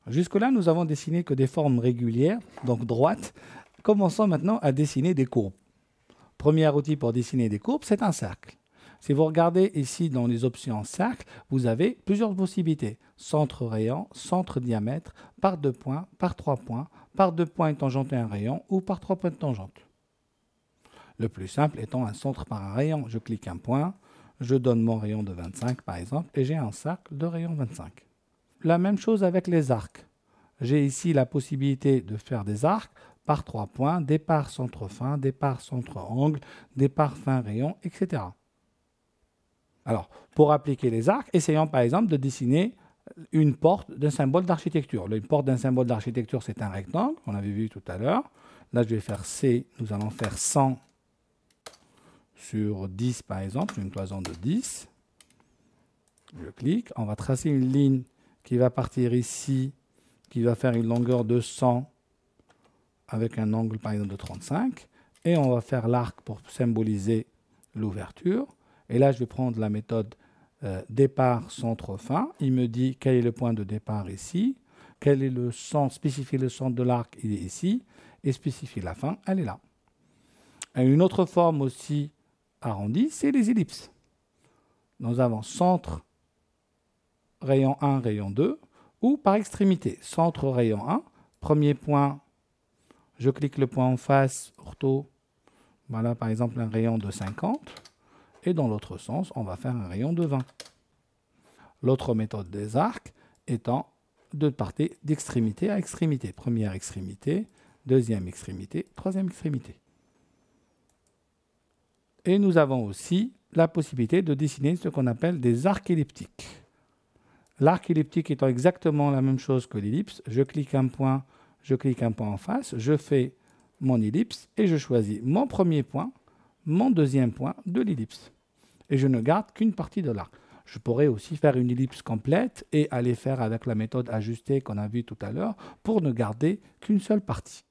Jusque-là, nous avons dessiné que des formes régulières, donc droites. Commençons maintenant à dessiner des courbes. Premier outil pour dessiner des courbes, c'est un cercle. Si vous regardez ici dans les options cercle, vous avez plusieurs possibilités. Centre rayon, centre diamètre, par 2 points, par 3 points, par 2 points tangente et un rayon ou par 3 points de tangente. Le plus simple étant un centre par un rayon. Je clique un point, je donne mon rayon de 25 par exemple et j'ai un cercle de rayon 25. La même chose avec les arcs. J'ai ici la possibilité de faire des arcs par 3 points, départ centre fin, départ centre angle, départ fin rayon, etc. Alors, pour appliquer les arcs, essayons par exemple de dessiner une porte d'un symbole d'architecture. Une porte d'un symbole d'architecture, c'est un rectangle, on avait vu tout à l'heure. Là, je vais faire C, nous allons faire 100 sur 10 par exemple, une cloison de 10. Je clique, on va tracer une ligne qui va partir ici, qui va faire une longueur de 100 avec un angle par exemple de 35. Et on va faire l'arc pour symboliser l'ouverture. Et là, je vais prendre la méthode départ, centre, fin. Il me dit quel est le point de départ ici, quel est le centre, spécifier le centre de l'arc, il est ici, et spécifier la fin, elle est là. Et une autre forme aussi arrondie, c'est les ellipses. Nous avons centre, rayon 1, rayon 2, ou par extrémité. Centre, rayon 1, premier point, je clique le point en face, ortho, voilà par exemple un rayon de 50. Et dans l'autre sens, on va faire un rayon de 20. L'autre méthode des arcs étant de partir d'extrémité à extrémité. Première extrémité, deuxième extrémité, troisième extrémité. Et nous avons aussi la possibilité de dessiner ce qu'on appelle des arcs elliptiques. L'arc elliptique étant exactement la même chose que l'ellipse, je clique un point en face, je fais mon ellipse et je choisis mon premier point, mon deuxième point de l'ellipse. Et je ne garde qu'une partie de l'arc. Je pourrais aussi faire une ellipse complète et aller faire avec la méthode ajustée qu'on a vue tout à l'heure pour ne garder qu'une seule partie.